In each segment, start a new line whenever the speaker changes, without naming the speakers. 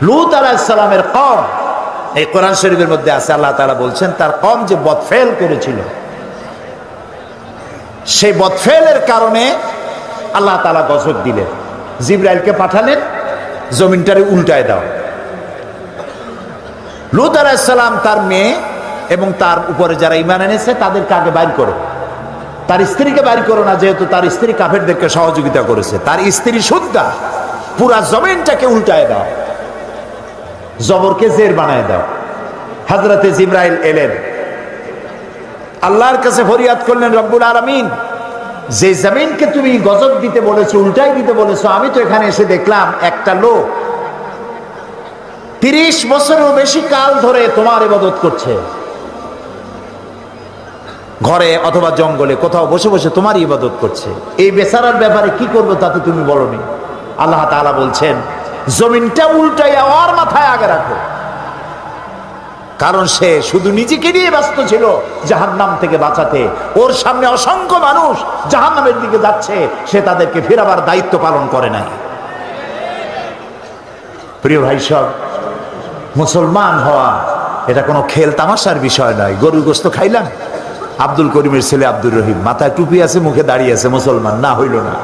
লূত আলাইহিস সালামের কওম, এই কোরআন শরীফের মধ্যে আছে, আল্লাহ তাআলা বলছেন তার কওম যে বদফেল করেছিল, সেই বদফেলের কারণে আল্লাহ তাআলা গজব দিলেন, জিবরাইলকে পাঠালেন, জমিনটারে উল্টায় দাও। লূত আলাইহিস সালাম তার মেয়ে এবং তার উপরে যারা ঈমান এনেছে তাদেরকে আগে বাইর করো, তার স্ত্রীকে বাইর করো না, যেহেতু তার স্ত্রী কাফেরদেরকে সহযোগিতা করেছে, তার স্ত্রী সুদ্ধা, পুরা জমিনটাকে উল্টায় দাও, জবরকে জের বানায় দাও। হযরতে জিবরাইল এলেন, আল্লাহর কাছে ফরিয়াদ করলেন, রব্বুল আলামিন, যে জমিনকে তুমি গজব দিতে বলেছো, উল্টাই দিতে বলেছো, আমি তো এখানে এসে দেখলাম একটা লোক 30 বছরেরও বেশি কাল ধরে তোমার ইবাদত করছে, ঘরে অথবা জঙ্গলে কোথাও বসে বসে তোমার ইবাদত করছে, এই বেচারার ব্যাপারে কি করবো তাতে তুমি বলনি। আল্লাহ তাআলা বলছেন, জমিনটা উল্টাইয়া ওর মাথায় আগে রাখো, কারণ সে শুধু নিজেকে নিয়ে ব্যস্ত ছিল জাহান্নাম থেকে বাঁচাতে, ওর সামনে অসংখ্য মানুষ জাহান্নামের দিকে যাচ্ছে, সে তাদেরকে ফেরাবার দায়িত্ব পালন করে নাই। প্রিয় ভাই সব, মুসলমান হওয়া এটা কোনো খেল তামাশার বিষয় নয়। গরুর গোশত খাইলাম, আব্দুল করিমের ছেলে আব্দুর রহিম, মাথায় টুপি আছে, মুখে দাঁড়িয়ে আছে, মুসলমান না হইল না।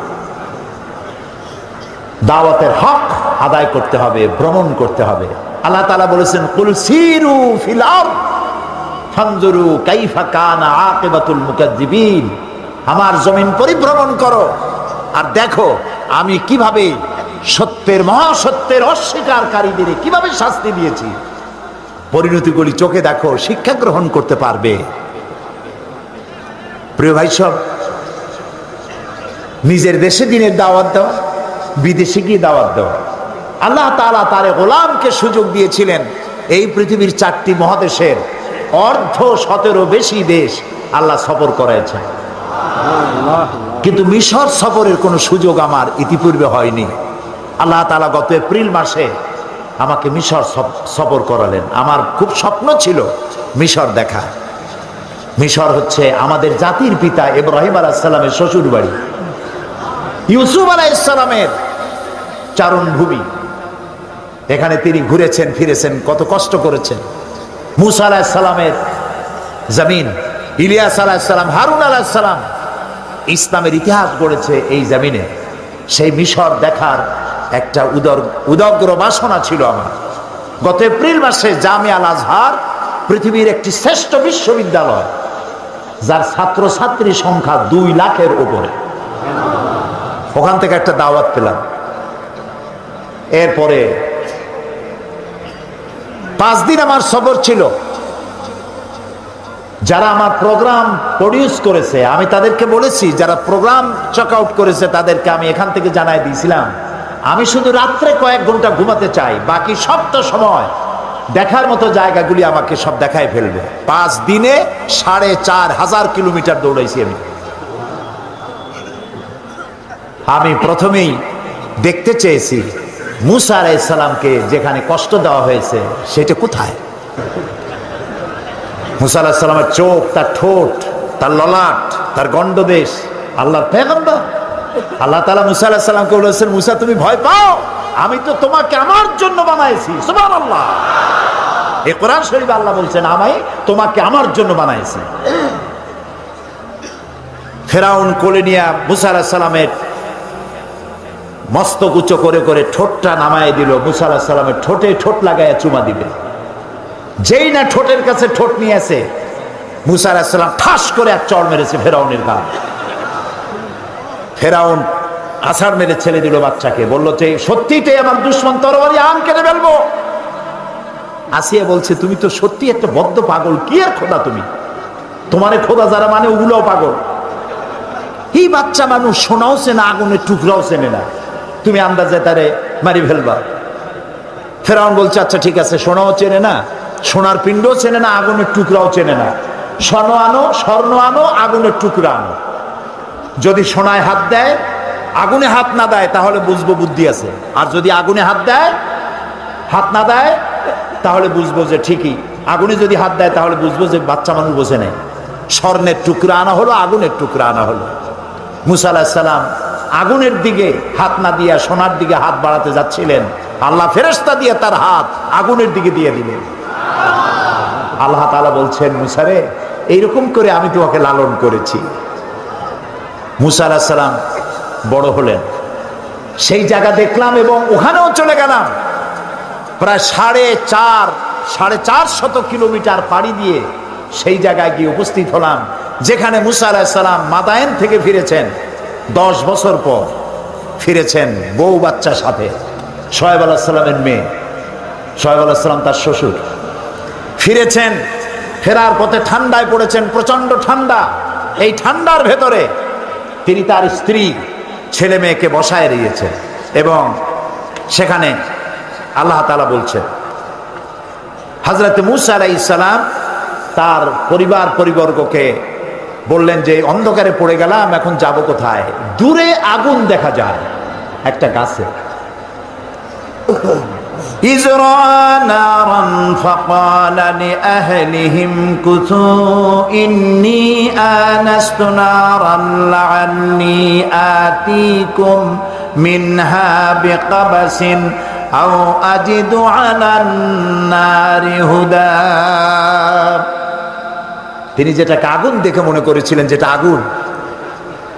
দাওয়াতের হক আদায় করতে হবে, ভ্রমণ করতে হবে। আল্লাহ তাআলা বলেছেন, কুল সিরু ফিল আরদ ফানজুরু কাইফা কানা আকিবাতুল মুকাজ্জিবিন, আমার জমিন পরিভ্রমণ করো আর দেখো আমি কিভাবে সত্যের, মহাসত্যের অস্বীকারীদের কিভাবে শাস্তি দিয়েছি। পরিণতিগুলি চোখে দেখো, শিক্ষা গ্রহণ করতে পারবে। প্রিয় ভাই সব, নিজের দেশে দিনের দাওয়াত দেওয়া, বিদেশে গিয়ে দাওয়াত দেওয়া। আল্লাহ তাআলা তার গোলামকে সুযোগ দিয়েছিলেন এই পৃথিবীর 4টি মহাদেশের 17.5 বেশি দেশ আল্লাহ সফর করাইছেন, কিন্তু মিশর সফরের কোনো সুযোগ আমার ইতিপূর্বে হয়নি। আল্লাহ তাআলা গত এপ্রিল মাসে আমাকে মিশর সফর করালেন। আমার খুব স্বপ্ন ছিল মিশর দেখা। মিশর হচ্ছে আমাদের জাতির পিতা ইব্রাহিম আলাইহিস সালামের শ্বশুর বাড়ি, ইউসুফ আলাইহিস সালামের চারণভূমি। এখানে তিনি ঘুরেছেন ফিরেছেন, কত কষ্ট করেছেন। মুসা আলাইহিস সালামের জমিন, ইলিয়াস আলাইহিস সালাম, হারুন আলাইহিস সালাম ইসলামের ইতিহাস গড়েছে এই জমিনে। সেই মিশর দেখার একটা উদগ্র বাসনা ছিল আমার। গত এপ্রিল মাসে জামিয়া আল আজহার পৃথিবীর একটি শ্রেষ্ঠ বিশ্ববিদ্যালয়, যার ছাত্রছাত্রী সংখ্যা 2 লাখের উপরে, ওখান থেকে একটা দাওয়াত পেলাম। এরপরে 5 দিন আমার সফর ছিল। যারা আমার প্রোগ্রাম প্রডিউস করেছে আমি তাদেরকে বলেছি, যারা প্রোগ্রাম চেক আউট করেছে তাদেরকে আমি এখান থেকে জানাই দিয়েছিলাম, আমি শুধু রাত্রে কয়েক ঘন্টা ঘুমাতে চাই, বাকি সবটা সময় দেখার মতো জায়গাগুলি আমাকে সব দেখায় ফেলবে। 5 দিনে 4500 কিলোমিটার দৌড়াইছি আমি প্রথমেই দেখতে চেয়েছি মুসা আলাইহিস সালামকে যেখানে কষ্ট দেওয়া হয়েছে সেটা কোথায়। মুসা আলাইহিস সালামের চোখ, তার ঠোঁট, তার ললাট, তার গণ্ডদেশ, আল্লাহর পয়গম্বর। আল্লাহ তাআলা মুসা আলাইহিস সালামকে বলেছেন, মুসা তুমি ভয় পাও, আমি তো তোমাকে আমার জন্য বানাইছি। সুবহানাল্লাহ, এই কোরআন শরীফে আল্লাহ বলছেন, আমি তোমাকে আমার জন্য বানাইছি। ফেরাউন কোলে নিয়ে মুসা আলাইহিস সালামের মস্তক উঁচু করে করে ঠোঁটটা নামায় দিল। মুসা আলাইহিস সালামের ঠোঁটে ঠোঁট লাগাইয়া চুমা দিবে। যেই না ঠোঁটের কাছে ঠোঁট নিয়েছে, মুসা আলাইহিস সালাম ঠাস করে এক চড় মেরেছে ফেরাউনের গায়ে। ফেরাউন আছাড় মেরে ছেড়ে দিল বাচ্চাকে, বলল যে সত্যিটাই আমার দুশমন, তরবারি আম কেটে ফেলবো। আসিয়া বলছে, তুমি তো সত্যি একটা বদ্ধ পাগল, কি আর খোদা তুমি, তোমারে খোদা যারা মানে ওগুলোও পাগল। এই বাচ্চা মানুষ সোনাও চেনে, আগুনের টুকরাও চেনে না, তুমি আন্দাজে তারে মারি ফেলবা। ফেরাউন বলছে, আচ্ছা ঠিক আছে, সোনাও চেনে না, সোনার পিণ্ডও চেনে না, আগুনের টুকরাও চেনে না, স্বর্ণ আনো, আগুনের টুকরা আনো। যদি সোনায় হাত দেয়, আগুনে হাত না দেয়, তাহলে বুঝবো বুদ্ধি আছে। আর যদি আগুনে হাত না দেয় তাহলে বুঝবো যে ঠিকই। আগুনে যদি হাত দেয় তাহলে বুঝবো যে বাচ্চা মানুষ বোঝে নেই। স্বর্ণের টুকরা আনা হলো, আগুনের টুকরা আনা হলো। মুসা আলাইহিস সালাম আগুনের দিকে হাত না দিয়া সোনার দিকে হাত বাড়াতে যাচ্ছিলেন, আল্লাহ ফেরেশতা দিয়ে তার হাত আগুনের দিকে দিয়ে দিলেন। আল্লাহ তাআলা বলছেন, মুসা রে, এইরকম করে আমি তোমাকে লালন করেছি। মুসা আলাইহিস সালাম বড় হলেন, সেই জায়গা দেখলাম এবং ওখানেও চলে গেলাম। প্রায় 450 কিলোমিটার পাড়ি দিয়ে সেই জায়গায় গিয়ে উপস্থিত হলাম যেখানে মুসা আলাইহিস সালাম মাদায়েন থেকে ফিরেছেন। 10 বছর পর ফিরেছেন বউ বাচ্চার সাথে। শোয়েব আলাইহিস সালামের মেয়ে, শোয়েব আলাইহিস সালাম তার শ্বশুর, ফিরেছেন। ফেরার পথে ঠান্ডায় পড়েছেন, প্রচন্ড ঠান্ডা। এই ঠান্ডার ভেতরে তিনি তার স্ত্রী ছেলে মেয়েকে বসায় দিয়েছেন এবং সেখানে আল্লাহ তাআলা বলছেন, হযরত মুসা আলাইহিস সালাম তার পরিবর্গকে বললেন যে অন্ধকারে পড়ে গেলাম, এখন যাব কোথায়? দূরে আগুন দেখা যায় একটা গাছে। ইজরানারান ফাকালা লিআহলিহিম কুতু ইন্নী আনাস্তু নারান লাআল্লী আতীকুম মিনহা বিকাবাসিন আও আজিদু আলান নারি হুদা। তিনি যেটাকে আগুন দেখে মনে করেছিলেন যেটা আগুন,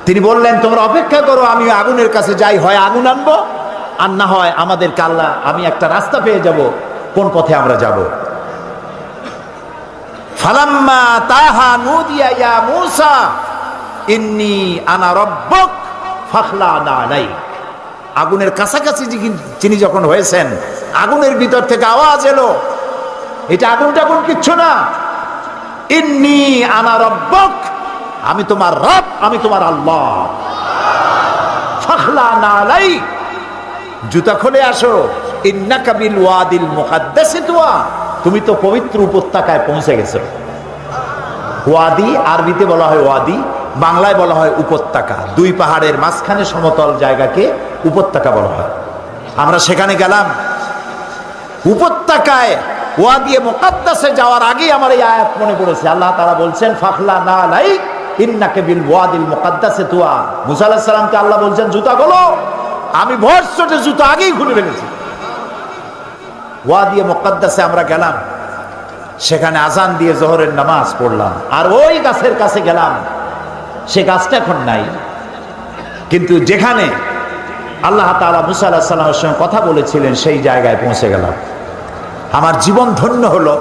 তিনি বললেন তোমরা অপেক্ষা করো, আমি আগুনের কাছে যাই, হয় আগুন আনবো আর না হয় আমাদেরকে আল্লাহ, আমি একটা রাস্তা পেয়ে যাব কোন পথে আমরা যাব। ফালাম্মা তাহা নুদিয়া ইয়া মূসা ইন্নী আনা রাব্বুক ফাখলা'না আলাইক। আগুনের কাছাকাছি যিনি যখন হয়েছেন, আগুনের ভিতর থেকে আওয়াজ এলো, এটা আগুন টাগুন কিচ্ছু না, ইন্নী আনা রাব্বুক, আমি তোমার রব, আমি তোমার আল্লাহ। ফাখলা'না আলাইক, জুতা খুলে আসো। ইন্নাকা বিল ওয়াদিল মুকাদ্দাসি তুয়া, তুমি তো পবিত্র উপত্যকায় পৌঁছে গেছো। ওয়াদি আরবিতে বলা হয় ওয়াদি, বাংলায় বলা হয় উপত্যকা। দুই পাহাড়ের মাঝখানে সমতল জায়গাকে উপত্যকা বলা হয়। আমরা সেখানে গেলাম। উপত্যকায় ওয়াদি মুকাদ্দাসে যাওয়ার আগে আমার এই আয়াত মনে পড়েছে। আল্লাহ তাআলা বলছেন ফাখলা'না আলাইক ইন্নাকা বিল ওয়াদিল মুকাদ্দাসি তুয়া। মুসা আলাইহিস সালামকে আল্লাহ বলছেন জুতা খোলো, আমি ভরসটে জুতা আগেই খুলে ফেলেছি। ওয়াদি মুকাদ্দাসে আমরা গেলাম, সেখানে আজান দিয়ে জোহরের নামাজ পড়লাম। আর ওই গাছের কাছে গেলাম, সে গাছটা এখন নাই, কিন্তু যেখানে আল্লাহ তাআলা মুসা আলাইহিস সালামের সঙ্গে কথা বলেছিলেন সেই জায়গায় পৌঁছে গেলাম। আমার জীবন ধন্য হলো,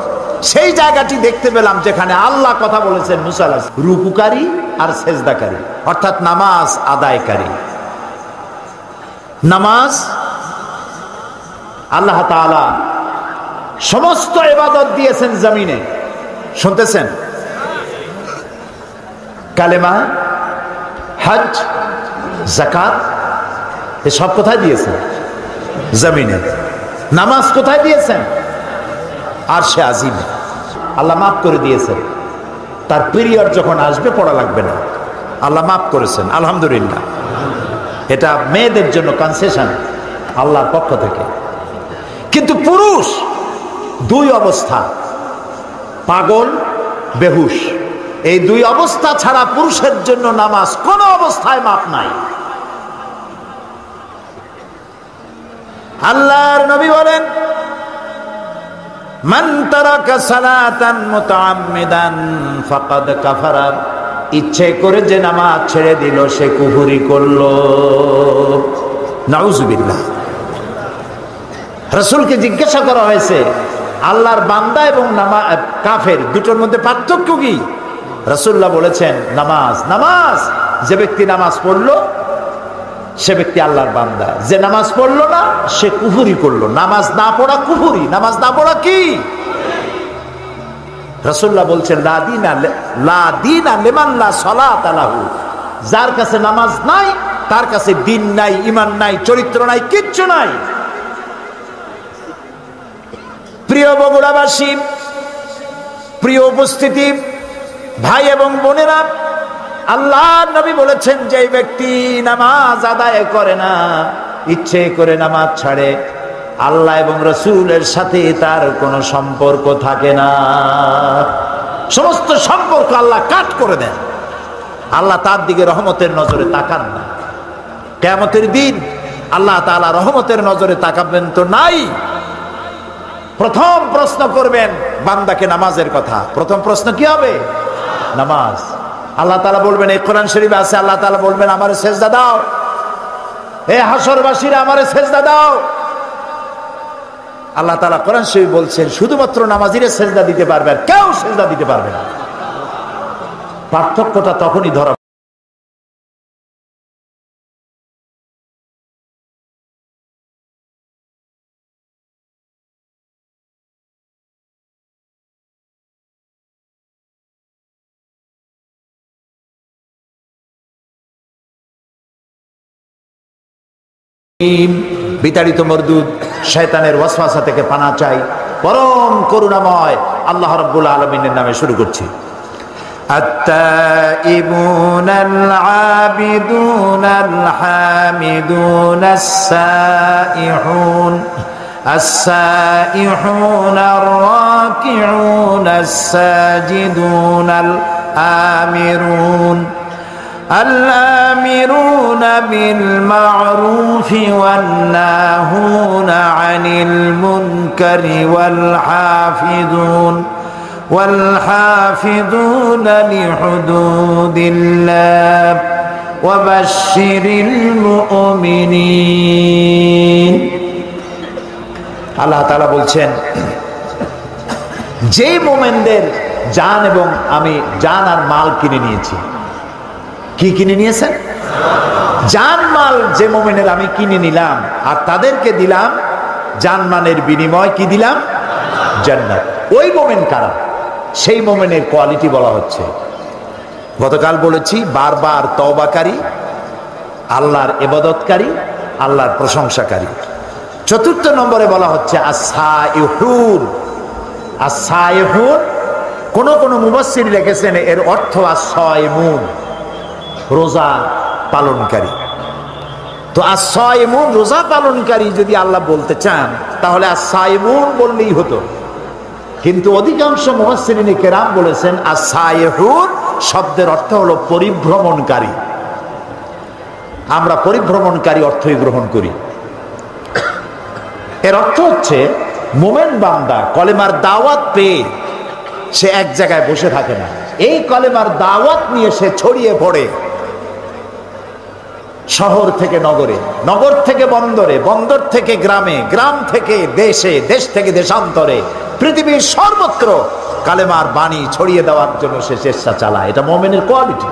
সেই জায়গাটি দেখতে পেলাম যেখানে আল্লাহ কথা বলেছেন মুসা আলাইহিস সালাম, রুকুকারী আর সেজদাকারী, অর্থাৎ নামাজ আদায়কারী। নামাজ আল্লাহ তাআলা সমস্ত ইবাদত দিয়েছেন জমিনে, শুনতেছেন? কালেমা, হজ, যাকাত, এসব কোথায় দিয়েছেন? জমিনে। নামাজ কোথায় দিয়েছেন? আরশে আজিম। আল্লাহ মাফ করে দিয়েছেন, তার পিরিয়ড যখন আসবে পড়া লাগবে না, আল্লাহ মাফ করেছেন, আলহামদুলিল্লাহ। এটা মেয়েদের জন্য কনসেশন আল্লাহর পক্ষ থেকে। কিন্তু পুরুষ দুই অবস্থা, পাগল, বেহুশ, এই দুই অবস্থা ছাড়া পুরুষের জন্য নামাজ কোন অবস্থায় মাপ নাই। আল্লাহর নবী বলেন, মান তারাকা সালাতান মুতাআম্মিদান ফাকাদ কাফারা, ইচ্ছে করে যে নামাজ ছেড়ে দিল সে কুফরি করলো। নাউজুবিল্লাহ। রাসূলকে জিজ্ঞাসা করা হয়েছে আল্লাহর বান্দা এবং কাফের দুটোর মধ্যে পার্থক্য কি? রাসূলুল্লাহ বলেছেন নামাজ। নামাজ, যে ব্যক্তি নামাজ পড়লো সে ব্যক্তি আল্লাহর বান্দা, যে নামাজ পড়লো না সে কুফরি করলো। নামাজ না পড়া কুফরি, নামাজ না পড়া কি? রাসূলুল্লাহ বলছেন লা দীনা লিমান লা সালাতা লাহু, যার কাছে নামাজ নাই তার কাছে দিন নাই, ঈমান নাই, চরিত্র নাই, কিচ্ছু নাই। প্রিয় বগুড়াবাসী, প্রিয় উপস্থিতি, ভাই এবং বোনেরা, আল্লাহর নবী বলেছেন যে ব্যক্তি নামাজ আদায় করে না, ইচ্ছে করে নামাজ ছাড়ে, আল্লাহ এবং রাসূলের সাথে তার কোনো সম্পর্ক থাকে না। সমস্ত সম্পর্ক আল্লাহ কাট করে দেন। আল্লাহ তার দিকে রহমতের নজরে তাকান না। কিয়ামতের দিন আল্লাহ তাআলা রহমতের নজরে তাকাবেন তো নাই। প্রথম প্রশ্ন করবেন বান্দাকে নামাজের কথা। প্রথম প্রশ্ন কি হবে? নামাজ। আল্লাহ তাআলা বলবেন, এই কোরআন শরীফে আছে, আল্লাহ তাআলা বলবেন আমারে সেজদা দাও, হে হাসরবাসীরা আমারে সেজদা দাও। আল্লাহ তাআলা কোরআন শরীফে বলছেন শুধুমাত্র নামাজিরা সেজদা দিতে পারবে, আর কেউ সেজদা দিতে পারবে না। পার্থক্যটা তখনই ধরা। বিতাড়িত মরদুদ শয়তানের ওয়াসওয়াসা থেকে পানা চাই। পরম করুণাময় আল্লাহ রাব্বুল আলামিনের নামে শুরু করছি। التائبون العابدون الحامدون السائحون الراكعون الساجدون الآمرون بالمعروف والناهون عن المنكر والحافظون لحدود الله وبشر المؤمنين। আল্লাহ তাআলা বলছেন, যে মোমেনদের জান এবং আমি জান আর মাল কিনে নিয়েছি। কি কিনে নিয়েছেন? জান মাল যে মোমেনের আমি কিনে নিলাম আর তাদেরকে দিলাম জানমানের বিনিময় কি দিলাম? জান্নাত। ওই মোমেন কারা? সেই মোমেনের কোয়ালিটি বলা হচ্ছে। গতকাল বলেছি বারবার তওবাকারী, আল্লাহর ইবাদতকারী, আল্লাহর প্রশংসাকারী। চতুর্থ নম্বরে বলা হচ্ছে আস-সাইহুন। আস-সাইহুন কোন কোন মুফাসসির লিখেছেন এর অর্থ আস-সাইমুন, রোজা পালনকারী। তো আস-সাইমুন রোজা পালনকারী যদি আল্লাহ বলতে চান তাহলে আস-সাইমুন বললেই হতো, কিন্তু অধিকাংশ মুফাসসিরিনে কেরাম বলেছেন আস-সাইহুন শব্দের অর্থ হলো পরিভ্রমণকারী। আমরা পরিভ্রমণকারী অর্থই গ্রহণ করি। এর অর্থ হচ্ছে মোমেন বান্দা কলেমার দাওয়াত পেয়ে সে এক জায়গায় বসে থাকে না, এই কলেমার দাওয়াত নিয়ে সে ছড়িয়ে পড়ে শহর থেকে নগরে, নগর থেকে বন্দরে, বন্দর থেকে গ্রামে, গ্রাম থেকে দেশে, দেশ থেকে দেশান্তরে, পৃথিবীর সর্বত্র কালেমার বাণী ছড়িয়ে দেওয়ার জন্য সে চেষ্টা চালায়। এটা মুমিনের কোয়ালিটি।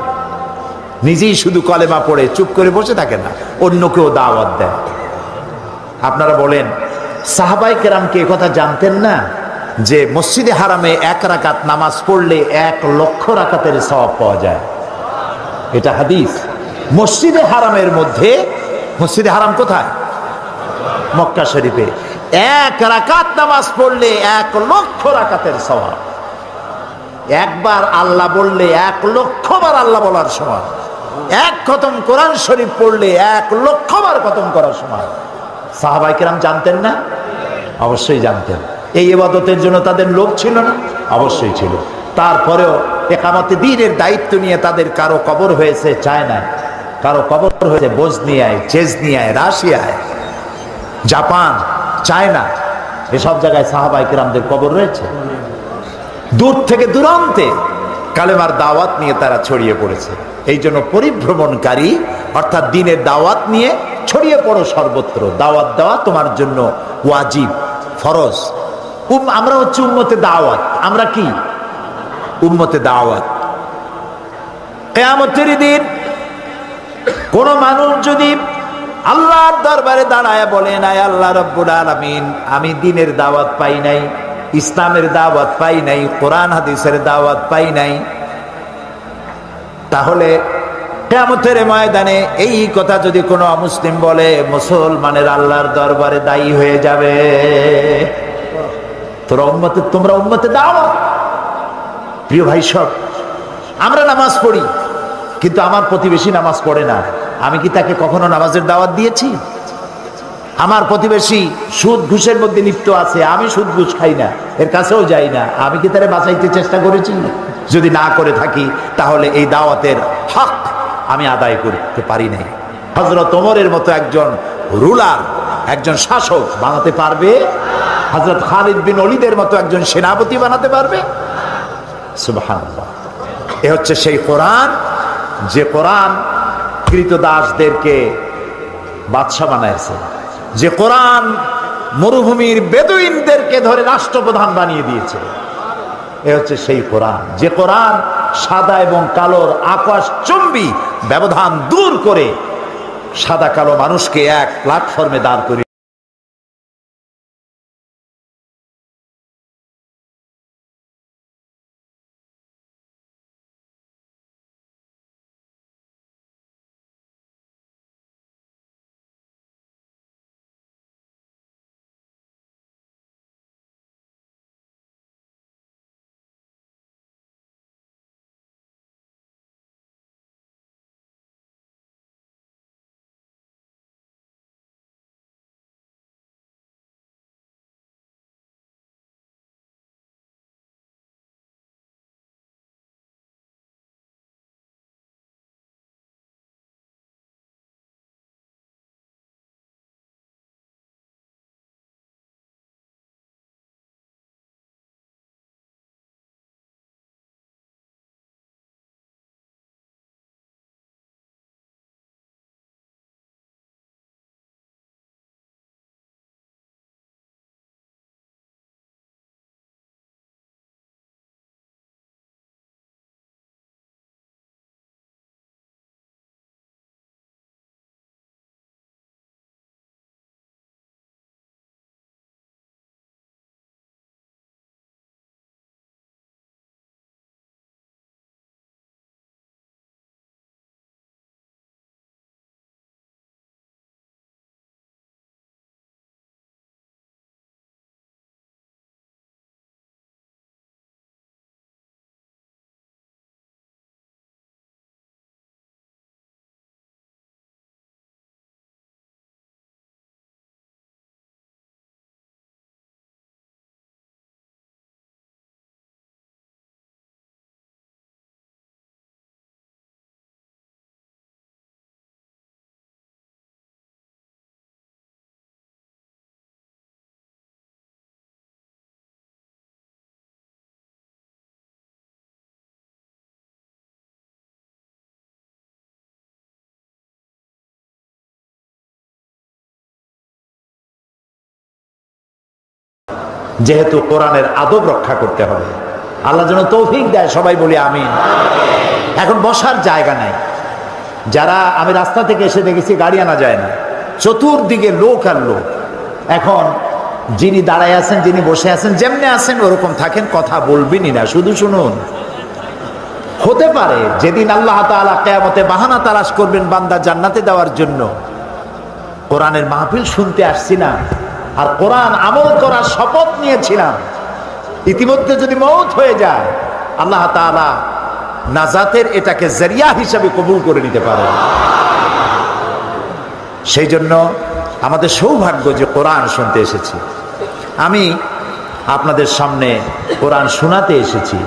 নিজেই শুধু কলেমা পড়ে চুপ করে বসে থাকে না, অন্যকেও দাওয়াত দেয়। আপনারা বলেন সাহাবায়ে কেরাম কি একথা জানতেন না যে মসজিদে হারামে 1 রাকাত নামাজ পড়লে 1 লক্ষ রাকাতের সওয়াব পাওয়া যায়? এটা হাদিস। মসজিদে হারামের মধ্যে, মসজিদে হারাম কোথায়? মক্কা শরীফে। 1 রাকাত নামাজ পড়লে 1 লক্ষ রাকাতের সওয়াব। একবার আল্লাহ বললে 1 লক্ষ বার আল্লাহ বলার সমান। 1 খতম কোরআন শরীফ পড়লে 1 লক্ষ বার খতম করার সমান। সাহাবায়ে কেরাম জানতেন না? অবশ্যই জানতেন। এই ইবাদতের জন্য তাদের লোভ ছিল না? অবশ্যই ছিল। তারপরেও ইকামতে দ্বীনের দায়িত্ব নিয়ে তাদের কারো কবর হয়েছে চায়নায়, কারো কবর হয়েছে বসনিয়ায়, চেচনিয়ায়, রাশিয়ায়, জাপান, চায়না, এসব জায়গায় সাহাবায়ে কেরামদের কবর রয়েছে। দূর থেকে দূরান্তে কালেমার দাওয়াত নিয়ে তারা ছড়িয়ে পড়েছে। এই জন্য পরিভ্রমণকারী অর্থাৎ দ্বীনের দাওয়াত নিয়ে ছড়িয়ে পড়ো সর্বত্র। দাওয়াত দেওয়া তোমার জন্য ওয়াজিব, ফরজ। আমরা হচ্ছে উম্মতে দাওয়াত। আমরা কি? উম্মতে দাওয়াত। কিয়ামতের দিন কোন মানুষ যদি আল্লাহর দরবারে দাঁড়ায় বলেন, আয় আল্লাহ রাব্বুল আলামিন, আমি দ্বীনের দাওয়াত পাই নাই, ইসলামের দাওয়াত পাই নাই, কোরআন হাদিসের দাওয়াত পাই নাই, তাহলে কিয়ামতের ময়দানে এই কথা যদি কোনো অমুসলিম বলে, মুসলমানের আল্লাহর দরবারে দায়ী হয়ে যাবে। তোমরা উম্মতে দাওয়াত। প্রিয় ভাই সব, আমরা নামাজ পড়ি কিন্তু আমার প্রতিবেশী নামাজ পড়ে না। আমি কি তাকে কখনো নামাজের দাওয়াত দিয়েছি? আমার প্রতিবেশী সুদ ঘুষের মধ্যে লিপ্ত আছে, আমি সুদ ঘুষ খাই না, এর কাছেও যাই না, আমি কি তারে বাঁচাইতে চেষ্টা করেছি? যদি না করে থাকি তাহলে এই দাওয়াতের হক আমি আদায় করতে পারি নাই। হযরত ওমরের মতো একজন রুলার, একজন শাসক বানাতে পারবে? হযরত খালিদ বিন ওলীদের মতো একজন সেনাপতি বানাতে পারবে? সুবহানাল্লাহ। এ হচ্ছে সেই কোরআন, যে কোরআন কৃতদাসদেরকে বাদশা বানাইছে, যে কোরআন মরুভূমির বেদুইনদেরকে ধরে রাষ্ট্রপ্রধান বানিয়ে দিয়েছে। এ হচ্ছে সেই কোরআন, যে কোরআন সাদা এবং কালোর আকাশচুম্বী ব্যবধান দূর করে সাদা কালো মানুষকে এক প্ল্যাটফর্মে দাঁড় করে যেহেতু কোরআনের আদব রক্ষা করতে হবে, আল্লাহ যেন তৌফিক দেয়, সবাই বলি আমিন। এখন বসার জায়গা নাই, যারা আমি রাস্তা থেকে এসে দেখেছি গাড়ি আনা যায় না, চতুর্দিকে লোক আর লোক। এখন যিনি দাঁড়ায় আছেন, যিনি বসে আছেন, যেমনি আছেন ওরকম থাকেন, কথা বলবেনই না, শুধু শুনুন। হতে পারে যেদিন আল্লাহ তাআলা কিয়ামতে বাহানা তালাশ করবেন বান্দা জান্নাতে দেওয়ার জন্য, কোরআনের মাহফিল শুনতে আসছি না আর কোরআন আমল করার শপথ নিয়েছিলাম, ইতিমধ্যে যদি মওত হয়ে যায় আল্লাহ তাআলা নাজাতের এটাকে জরিয়া হিসাবে কবুল করে নিতে পারে। সেই জন্য আমাদের সৌভাগ্য যে কোরআন শুনতে এসেছি। আমি আপনাদের সামনে কোরআন শোনাতে এসেছি,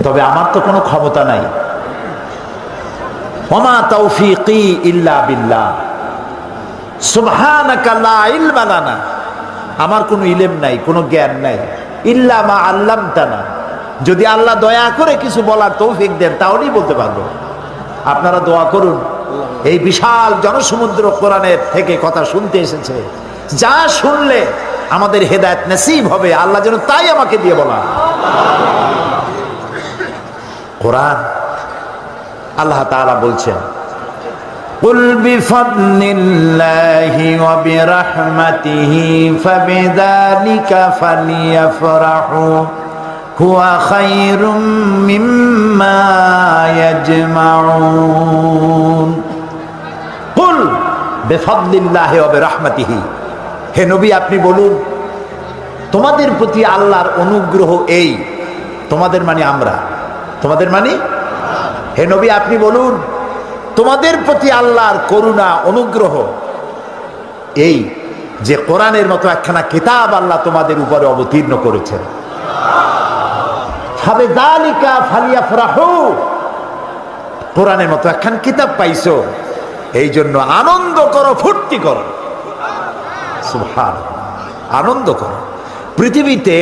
তবে আমার তো কোনো ক্ষমতা নাই। ওমা তাওফীকি ইল্লা বিল্লাহ সুবহানাকা লা ইলমা লানা, আমার কোনো ইলম নাই, কোনো জ্ঞান নাই। ইল্লা মা আল্লামতানা, যদি আল্লাহ দয়া করে কিছু বলার তৌফিক দেন তাহলেই বলতে পারবো। আপনারা দোয়া করুন, এই বিশাল জনসমুদ্র কোরআনের থেকে কথা শুনতে এসেছে, যা শুনলে আমাদের হেদায়েত নসিব হবে আল্লাহ যেন তাই আমাকে দিয়ে বলা। কোরআন আল্লাহ তাআলা বলছেন, কুল বিফাদলিল্লাহি ওয়া বিরহমাতিহি ফাবিযালিকা ফালিয়াফরাহু হুয়া খায়রুম মিম্মা ইয়াজমাউন। কুল বিফাদলিল্লাহি ওয়া বিরহমাতিহি, হে নবী আপনি বলুন তোমাদের প্রতি আল্লাহর অনুগ্রহ এই, তোমাদের মানে আমরা, তোমাদের মানে হে নবী আপনি বলুন তোমাদের প্রতি আল্লাহর করুণা অনুগ্রহ এই যে কোরআনের মতো একখানা কিতাব আল্লাহ তোমাদের উপরে অবতীর্ণ করেছেন। ফাবিযালিকা ফালিয়াফরাহু, কোরআনের মতো একখান কিতাব পাইছো, এই জন্য আনন্দ করো, ফুর্তি করো, সুবহানাল্লাহ, আনন্দ করো। পৃথিবীতে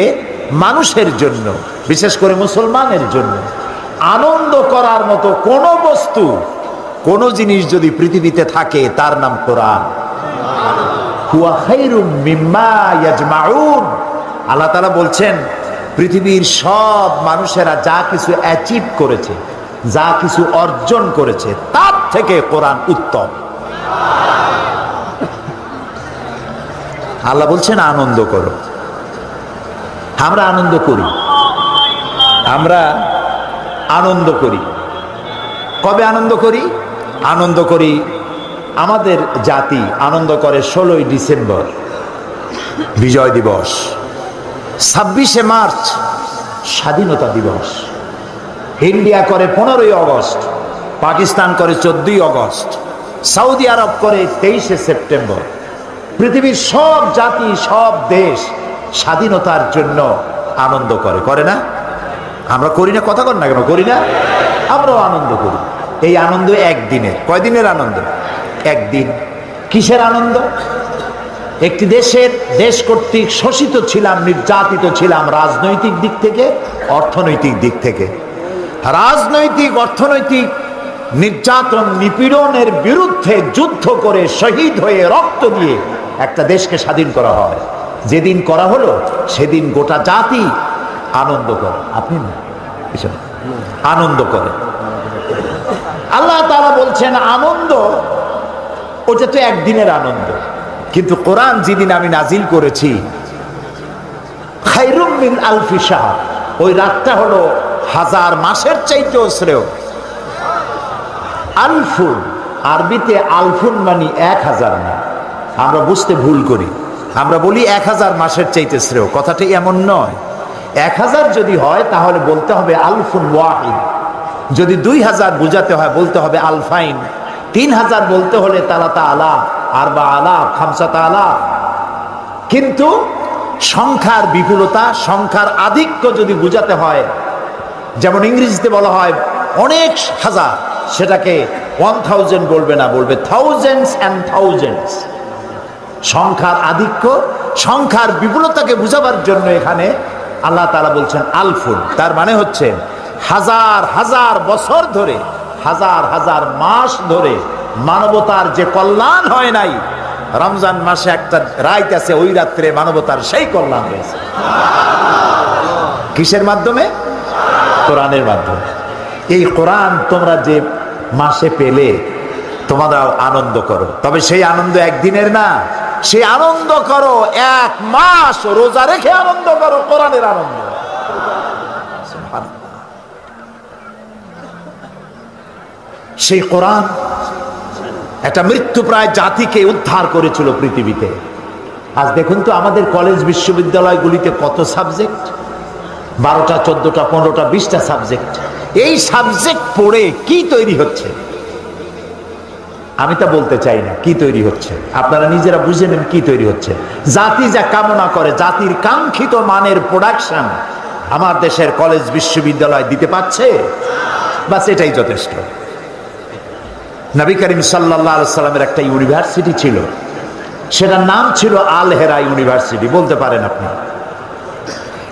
মানুষের জন্য, বিশেষ করে মুসলমানের জন্য আনন্দ করার মতো কোন বস্তু, কোন জিনিস যদি পৃথিবীতে থাকে তার নাম কোরআন। হুয়া খায়রুম মিম্মা ইয়াজমাউন। আল্লাহ তাআলা বলছেন পৃথিবীর সব মানুষেরা যা কিছু অ্যাচিভ করেছে, যা কিছু অর্জন করেছে, তার থেকে কোরআন উত্তম। আল্লাহ বলছেন আনন্দ করো। আমরা আনন্দ করি, আমরা আনন্দ করি। কবে আনন্দ করি? আনন্দ করি, আমাদের জাতি আনন্দ করে 16ই ডিসেম্বর বিজয় দিবস, 26শে মার্চ স্বাধীনতা দিবস, ইন্ডিয়া করে 15ই আগস্ট, পাকিস্তান করে 14ই আগস্ট, সৌদি আরব করে 23শে সেপ্টেম্বর। পৃথিবীর সব জাতি, সব দেশ স্বাধীনতার জন্য আনন্দ করে, করে না? আমরা করি না? কথা কর না কেন? করি না? আমরাও আনন্দ করি। এই আনন্দ একদিনের। কয়দিনের আনন্দ? একদিন। কিসের আনন্দ? একটি দেশ কর্তৃক শোষিত ছিলাম, নির্যাতিত ছিলাম, রাজনৈতিক দিক থেকে, অর্থনৈতিক দিক থেকে। রাজনৈতিক, অর্থনৈতিক নির্যাতন, নিপীড়নের বিরুদ্ধে যুদ্ধ করে শহীদ হয়ে রক্ত দিয়ে একটা দেশকে স্বাধীন করা হয়। যেদিন করা হলো সেদিন গোটা জাতি আনন্দ করে। আপনি না, আনন্দ করে। আল্লাহ তাআলা বলছেন আনন্দ, ওটা তো একদিনের আনন্দ। কিন্তু কোরআন যেদিন আমি নাজিল করেছি, খায়রুম মিন আলফি শাহর, ওই রাতটা হলো 1000 মাসের চাইতেও শ্রেয়। আলফুন, আরবিতে আলফুন মানে 1000 না, আমরা বুঝতে ভুল করি। আমরা বলি 1000 মাসের চাইতে শ্রেয়। কথাটা এমন নয়। 1000 যদি হয় তাহলে বলতে হবে আলফুন ওয়াহিদ। যদি 2000 বুঝাতে হয় বলতে হবে আলফাইন। 3000 বলতে হলে তালাতা আলা, আরবা আলা, খামসাতা আলা। কিন্তু সংখ্যার বিপুলতা, সংখ্যার আধিক্য যদি বুঝাতে হয়, যেমন ইংরেজিতে বলা হয় অনেক হাজার, সেটাকে 1000 বলবে না, বলবে থাউজেন্ডস অ্যান্ড থাউজেন্ডস। সংখ্যার আধিক্য, সংখ্যার বিপুলতাকে বুঝাবার জন্য এখানে আল্লাহ তাআলা বলছেন আলফুন। তার মানে হচ্ছে 1000 হাজার বছর ধরে, 1000 হাজার মাস ধরে মানবতার যে কল্যাণ হয় নাই, রমজান মাসে একটা রাত আছে, ওই রাত্রে মানবতার সেই কল্যাণ হয়েছে। কিসের মাধ্যমে? কোরআনের মাধ্যমে। এই কোরআন তোমরা যে মাসে পেলে, তোমরা আনন্দ করো। তবে সেই আনন্দ একদিনের না, সেই আনন্দ করো 1 মাস রোজা রেখে আনন্দ করো, কোরআনের আনন্দ। সেই কোরআন একটা মৃত্যুপ্রায় জাতিকে উদ্ধার করেছিল পৃথিবীতে। আজ দেখুন তো আমাদের কলেজ বিশ্ববিদ্যালয়গুলিতে কত সাবজেক্ট, 12টা 14টা 15টা 20টা সাবজেক্ট। এই সাবজেক্ট পড়ে কি তৈরি হচ্ছে আমি তা বলতে চাই না। কি তৈরি হচ্ছে আপনারা নিজেরা বুঝে নেন। কি তৈরি হচ্ছে? জাতি যা কামনা করে, জাতির কাঙ্ক্ষিত মানের প্রোডাকশন আমার দেশের কলেজ বিশ্ববিদ্যালয় দিতে পারছে, বাস এটাই যথেষ্ট। নবী করিম সাল্লাল্লাহু আলাইহি সাল্লামের একটা ইউনিভার্সিটি ছিল, সেটার নাম ছিল আল হেরা ইউনিভার্সিটি, বলতে পারেন আপনি।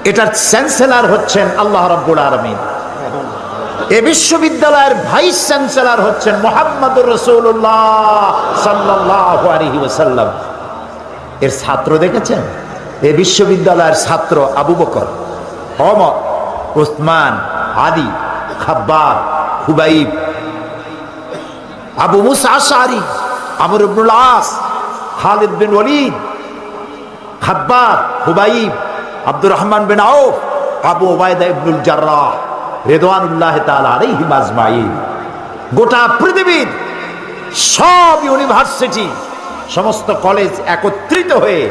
এটার চ্যান্সেলর হচ্ছেন আল্লাহ রাব্বুল আলামিন। এই বিশ্ববিদ্যালয়ের ভাইস চ্যান্সেলর হচ্ছেন মুহাম্মদুর রাসূলুল্লাহ সাল্লাল্লাহু আলাইহি ওয়াসাল্লাম। এর ছাত্র দেখেছেন? এই বিশ্ববিদ্যালয়ের ছাত্র আবু বকর, ওমর, উসমান, আলী, খাব্বাব, খুবাইব, আবু মুসা আশআরী, আমর ইবনুল আস, খালিদ বিন ওয়ালিদ, খাব্বাব, খুবাইব, আব্দুর রহমান বিন আউফ, আবু উবাইদা ইবনুল জাররাহ রিদওয়ানুল্লাহি তাআলা আলাইহিম আজমাইন। গোটা পৃথিবীর সব ইউনিভার্সিটি, সমস্ত কলেজ একত্রিত হয়ে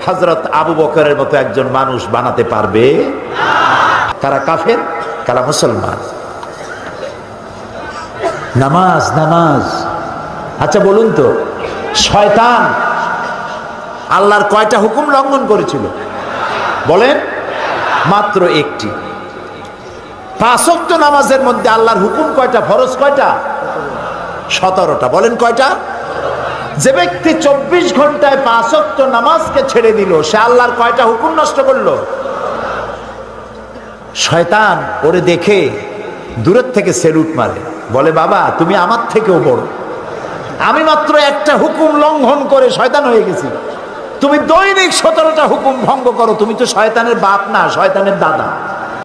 হযরত আবু বকরের মতো একজন মানুষ বানাতে পারবে? কারা কাফের, কারা মুসলমান। নামাজ, নামাজ। আচ্ছা বলুন তো, শয়তান আল্লাহর কয়টা হুকুম লঙ্ঘন করেছিল বলেন? মাত্র একটি। 5 ওয়াক্ত নামাজের মধ্যে আল্লাহর হুকুম কয়টা? ফরজ কয়টা? 17টা। বলেন কয়টা? যে ব্যক্তি 24 ঘন্টায় 5 ওয়াক্ত নামাজকে ছেড়ে দিল, সে আল্লাহর কয়টা হুকুম নষ্ট করলো? শয়তান ওরে দেখে দূরের থেকে সেলুট মারে, বলে বাবা তুমি আমার থেকেও বড়, আমি মাত্র একটা হুকুম লঙ্ঘন করে শয়তান হয়ে গেছি, তুমি দৈনিক 17টা হুকুম ভঙ্গ করো, তুমি তো শয়তানের বাপ না, শয়তানের দাদা।